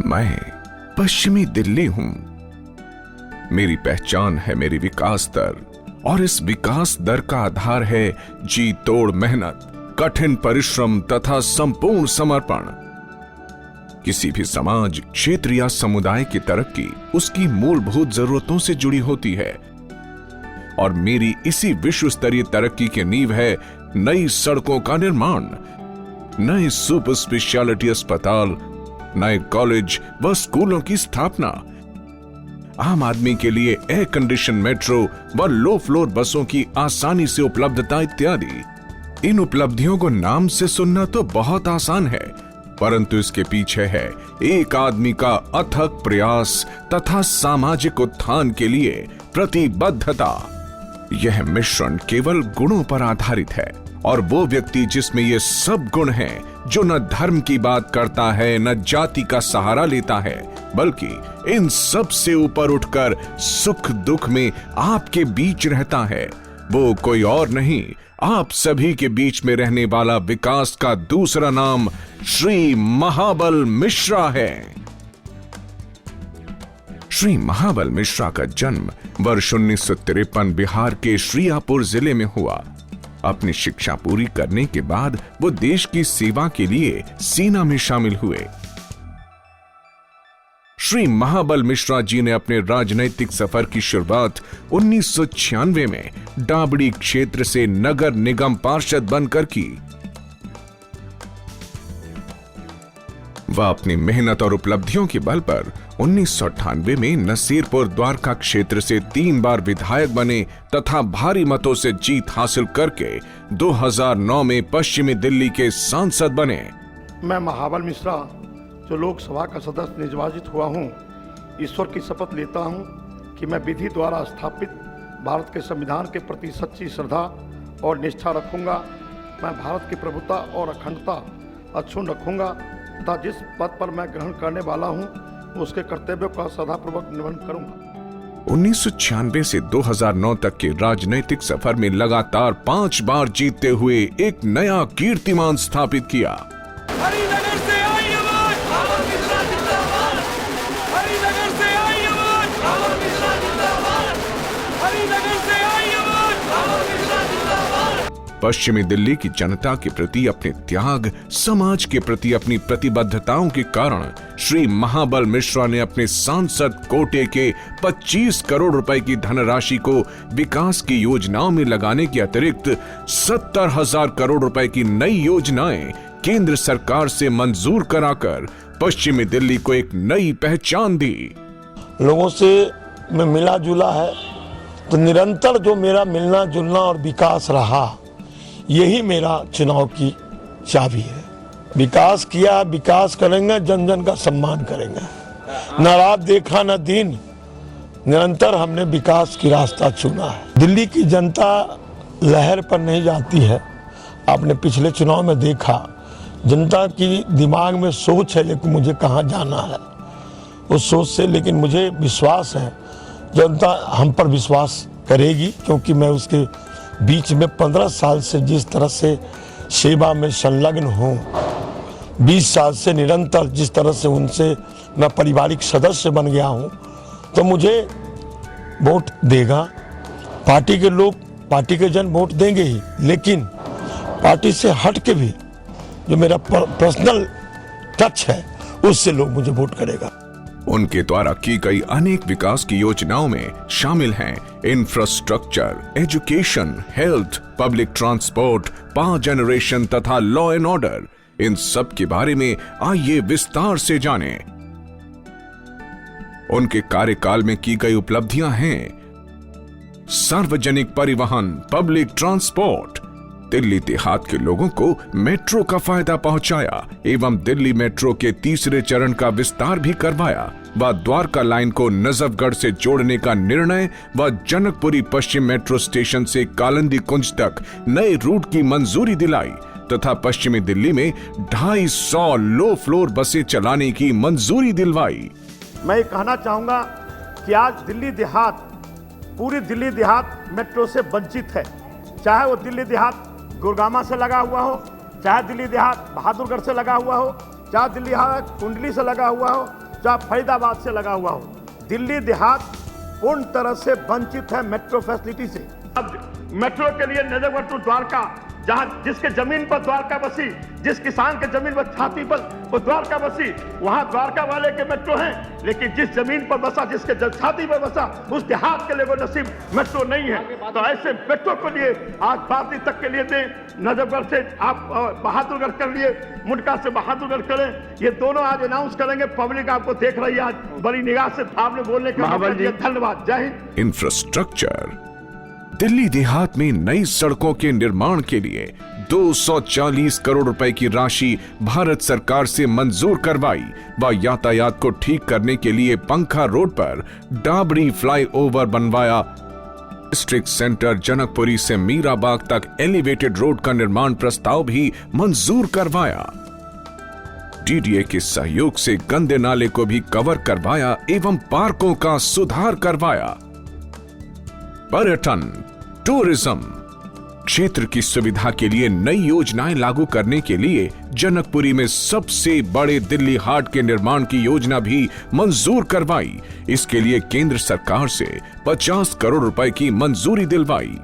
मैं पश्चिमी दिल्ली हूं। मेरी पहचान है मेरी विकास दर, और इस विकास दर का आधार है जी तोड़ मेहनत, कठिन परिश्रम तथा संपूर्ण समर्पण। किसी भी समाज, क्षेत्र या समुदाय की तरक्की उसकी मूलभूत जरूरतों से जुड़ी होती है, और मेरी इसी विश्व स्तरीय तरक्की की नींव है नई सड़कों का निर्माण, नए सुपर स्पेशलिटी अस्पताल, नए कॉलेज व स्कूलों की स्थापना, आम आदमी के लिए एयर कंडीशन मेट्रो व लो फ्लोर बसों की आसानी से उपलब्धता इत्यादि। इन उपलब्धियों को नाम से सुनना तो बहुत आसान है, परंतु इसके पीछे है एक आदमी का अथक प्रयास तथा सामाजिक उत्थान के लिए प्रतिबद्धता। यह मिश्रण केवल गुणों पर आधारित है, और वो व्यक्ति जिसमें ये सब गुण हैं, जो न धर्म की बात करता है, न जाति का सहारा लेता है, बल्कि इन सब से ऊपर उठकर सुख दुख में आपके बीच रहता है, वो कोई और नहीं, आप सभी के बीच में रहने वाला विकास का दूसरा नाम श्री महाबल मिश्रा है। श्री महाबल मिश्रा का जन्म वर्ष 1953 बिहार के श्रीयापुर जिले में हुआ। अपनी शिक्षा पूरी करने के बाद वो देश की सेवा के लिए सेना में शामिल हुए। श्री महाबल मिश्रा जी ने अपने राजनैतिक सफर की शुरुआत 1996 में डाबड़ी क्षेत्र से नगर निगम पार्षद बनकर की। वह अपनी मेहनत और उपलब्धियों के बल पर 1998 में नसीरपुर द्वारका क्षेत्र से 3 बार विधायक बने तथा भारी मतों से जीत हासिल करके 2009 में पश्चिमी दिल्ली के सांसद बने। मैं महाबल मिश्रा, जो लोकसभा का सदस्य निर्वाचित हुआ हूं, ईश्वर की शपथ लेता हूं कि मैं विधि द्वारा स्थापित भारत के संविधान के प्रति सच्ची श्रद्धा और निष्ठा रखूंगा। मैं भारत की प्रभुता और अखंडता अक्षुण्ण रखूंगा तथा जिस पद पर मैं ग्रहण करने वाला हूं, उसके कर्तव्यों का सदापूर्वक निर्वहन करूंगा। 1996 से 2009 तक के राजनैतिक सफर में लगातार 5 बार जीतते हुए एक नया कीर्तिमान स्थापित किया। हरिनगर से आई आवाज, महाबल मिश्रा जिंदाबाद। हरिनगर से आई आवाज, महाबल मिश्रा जिंदाबाद। हरिनगर से आई आवाज, महाबल मिश्रा जिंदाबाद। पश्चिमी दिल्ली की जनता के प्रति अपने त्याग, समाज के प्रति अपनी प्रतिबद्धताओं के कारण श्री महाबल मिश्रा ने अपने सांसद कोटे के 25 करोड़ रुपए की धनराशि को विकास की योजनाओं में लगाने के अतिरिक्त 70,000 करोड़ रुपए की नई योजनाएं केंद्र सरकार से मंजूर कराकर पश्चिमी दिल्ली को एक नई पहचान दी। लोगों से मैं मिला जुला है, तो निरंतर जो मेरा मिलना जुलना और विकास रहा, यही मेरा चुनाव की चाबी है। विकास किया, विकास करेंगे, जन जन का सम्मान करेंगे। न रात देखा न दिन, निरंतर हमने विकास की रास्ता चुना है। दिल्ली की जनता लहर पर नहीं जाती है। आपने पिछले चुनाव में देखा, जनता की दिमाग में सोच है लेकिन मुझे कहाँ जाना है, उस सोच से। लेकिन मुझे विश्वास है जनता हम पर विश्वास करेगी, क्योंकि मैं उसके बीच में 15 साल से जिस तरह से सेवा में संलग्न हूँ, 20 साल से निरंतर जिस तरह से उनसे मैं पारिवारिक सदस्य बन गया हूँ, तो मुझे वोट देगा। पार्टी के लोग, पार्टी के जन वोट देंगे ही, लेकिन पार्टी से हट के भी जो मेरा पर्सनल टच है, उससे लोग मुझे वोट करेगा। उनके द्वारा की गई अनेक विकास की योजनाओं में शामिल हैं infrastructure, education, health, public transport, power generation तथा लॉ एंड ऑर्डर। इन सब के बारे में आइए विस्तार से जानें। उनके कार्यकाल में की गई उपलब्धियां हैं सार्वजनिक परिवहन, पब्लिक ट्रांसपोर्ट, दिल्ली देहात के लोगों को मेट्रो का फायदा पहुंचाया एवं दिल्ली मेट्रो के 3रे चरण का विस्तार भी करवाया व द्वारका लाइन को नजफगढ़ से जोड़ने का निर्णय व जनकपुरी पश्चिम मेट्रो स्टेशन से कालिंदी कुंज तक नए रूट की मंजूरी दिलाई तथा पश्चिमी दिल्ली में 250 लो फ्लोर बसें चलाने की मंजूरी दिलवाई। मैं ये कहना चाहूँगा कि आज दिल्ली देहात, पूरी दिल्ली देहात मेट्रो से वंचित है। चाहे वो दिल्ली देहात गुड़गामा से लगा हुआ हो, चाहे दिल्ली देहात बहादुरगढ़ से लगा हुआ हो, चाहे दिल्ली देहात कुंडली से लगा हुआ हो, जहाँ फरीदाबाद से लगा हुआ हूँ। दिल्ली देहात पूर्ण तरह से वंचित है मेट्रो फैसिलिटी से। अब मेट्रो के लिए नजफगढ़ टू द्वारका, जहां जिसके जमीन पर द्वारका बसी, जिस किसान के जमीन पर छाती पर वो द्वारका बसी, वहां द्वारका वाले के मेट्रो हैं, लेकिन जिस जमीन पर बसा, जिसके छाती पर बसा, उस देहात के लिए वो नसीब मेट्रो नहीं है। तो ऐसे मेट्रो को लिए आज बाती तक के लिए दें, नजफगढ़ से आप बहादुरगढ़ कर लिए, मुंडका से बहादुरगढ़ करें, ये दोनों आज अनाउंस करेंगे। पब्लिक आपको देख रही है, आज बड़ी निगाह से आपने बोलने का मौका दिया, धन्यवाद। जय हिंद। इंफ्रास्ट्रक्चर। दिल्ली देहात में नई सड़कों के निर्माण के लिए 240 करोड़ रुपए की राशि भारत सरकार से मंजूर करवाई व यातायात को ठीक करने के लिए पंखा रोड पर डाबरी फ्लाईओवर बनवाया। डिस्ट्रिक्ट सेंटर जनकपुरी से मीराबाग तक एलिवेटेड रोड का निर्माण प्रस्ताव भी मंजूर करवाया। डीडीए के सहयोग से गंदे नाले को भी कवर करवाया एवं पार्कों का सुधार करवाया। पर्यटन, टूरिज्म क्षेत्र की सुविधा के लिए नई योजनाएं लागू करने के लिए जनकपुरी में सबसे बड़े दिल्ली हाट के निर्माण की योजना भी मंजूर करवाई। इसके लिए केंद्र सरकार से 50 करोड़ रुपए की मंजूरी दिलवाई।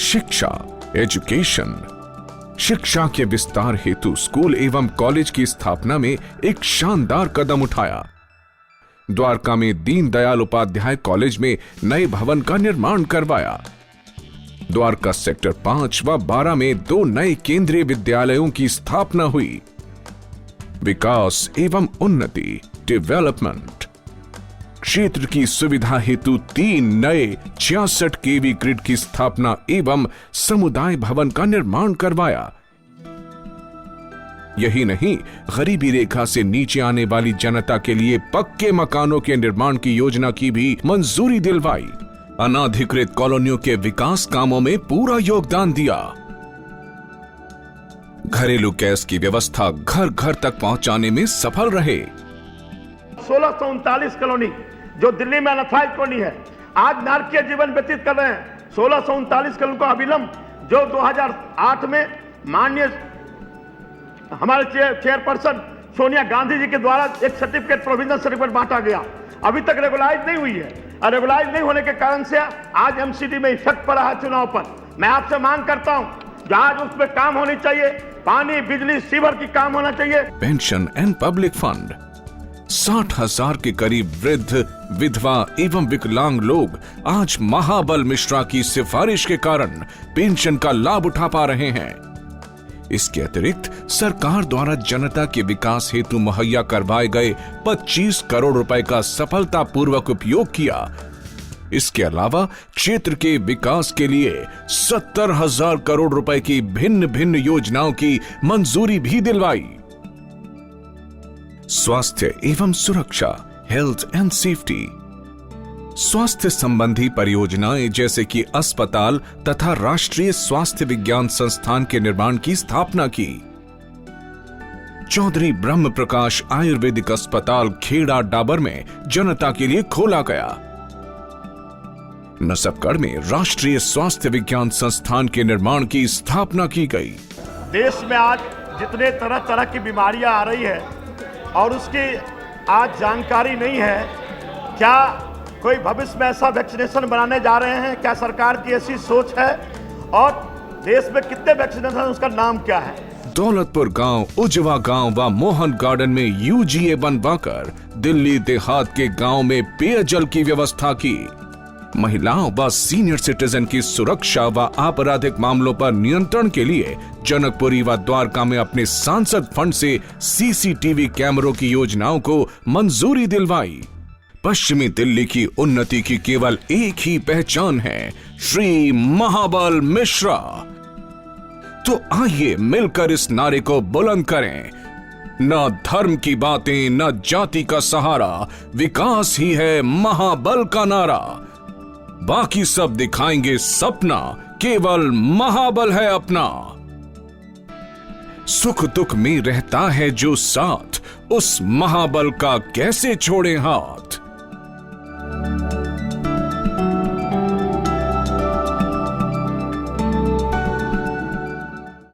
शिक्षा, एजुकेशन, शिक्षा के विस्तार हेतु स्कूल एवं कॉलेज की स्थापना में एक शानदार कदम उठाया। द्वारका में दीनदयाल उपाध्याय कॉलेज में नए भवन का निर्माण करवाया। द्वारका सेक्टर 5 व 12 में 2 नए केंद्रीय विद्यालयों की स्थापना हुई। विकास एवं उन्नति, डेवलपमेंट। क्षेत्र की सुविधा हेतु 3 नए 66 केवी ग्रिड की स्थापना एवं समुदाय भवन का निर्माण करवाया। यही नहीं, गरीबी रेखा से नीचे आने वाली जनता के लिए पक्के मकानों के निर्माण की योजना की भी मंजूरी दिलवाई। अनाधिकृत कॉलोनियों के विकास कामों में पूरा योगदान दिया। घरेलू गैस की व्यवस्था घर घर तक पहुंचाने में सफल रहे। 1639 कॉलोनी जो दिल्ली में अनाथराइज कॉलोनी है, आज नारकीय जीवन व्यतीत कर रहे हैं। 1639 कॉलोनी को अविलंब जो 2008 में माननीय हमारे चेयरपर्सन सोनिया गांधी जी के द्वारा एक सर्टिफिकेट, प्रोविजन सर्टिफिकेट बांटा गया, अभी तक रेगुलाइज नहीं हुई है। और रेगुलाइज नहीं होने के कारण से आज एमसीडी में इफेक्ट पड़ा है चुनाव पर। मैं आपसे मांग करता हूं, जो आज उस पर काम होनी चाहिए, पानी, बिजली, सीवर की काम होना चाहिए। Pension and public fund. 60,000 के करीब वृद्ध, विधवा एवं विकलांग लोग आज महाबल मिश्रा की सिफारिश के कारण पेंशन का लाभ उठा पा रहे हैं। इसके अतिरिक्त सरकार द्वारा जनता के विकास हेतु मुहैया करवाए गए 25 करोड़ रुपए का सफलतापूर्वक उपयोग किया। इसके अलावा क्षेत्र के विकास के लिए 70,000 करोड़ रुपए की भिन्न भिन्न योजनाओं की मंजूरी भी दिलवाई। स्वास्थ्य एवं सुरक्षा, हेल्थ एंड सेफ्टी। स्वास्थ्य संबंधी परियोजनाएं जैसे कि अस्पताल तथा राष्ट्रीय स्वास्थ्य विज्ञान संस्थान के निर्माण की स्थापना की। चौधरी ब्रह्म प्रकाश आयुर्वेदिक अस्पताल खेड़ा डाबर में जनता के लिए खोला गया। नसबगढ़ में राष्ट्रीय स्वास्थ्य विज्ञान संस्थान के निर्माण की स्थापना की गई। देश में आज जितने तरह तरह की बीमारियां आ रही है और उसकी आज जानकारी नहीं है, क्या कोई भविष्य में ऐसा वैक्सीनेशन बनाने जा रहे हैं? क्या सरकार की ऐसी सोच है? और देश में कितने वैक्सीनेशन, उसका नाम क्या है? दौलतपुर गांव, उजवा गांव व मोहन गार्डन में यूजीए बनवाकर दिल्ली देहात के गांव में पेयजल की व्यवस्था की। महिलाओं व सीनियर सिटीजन की सुरक्षा व आपराधिक मामलों पर नियंत्रण के लिए जनकपुरी व द्वारका में अपने सांसद फंड से सीसीटीवी कैमरों की योजनाओं को मंजूरी दिलवाई। पश्चिमी दिल्ली की उन्नति की केवल एक ही पहचान है, श्री महाबल मिश्रा। तो आइए मिलकर इस नारे को बुलंद करें, न धर्म की बातें, न जाति का सहारा, विकास ही है महाबल का नारा। बाकी सब दिखाएंगे सपना, केवल महाबल है अपना। सुख दुख में रहता है जो साथ, उस महाबल का कैसे छोड़े हाथ।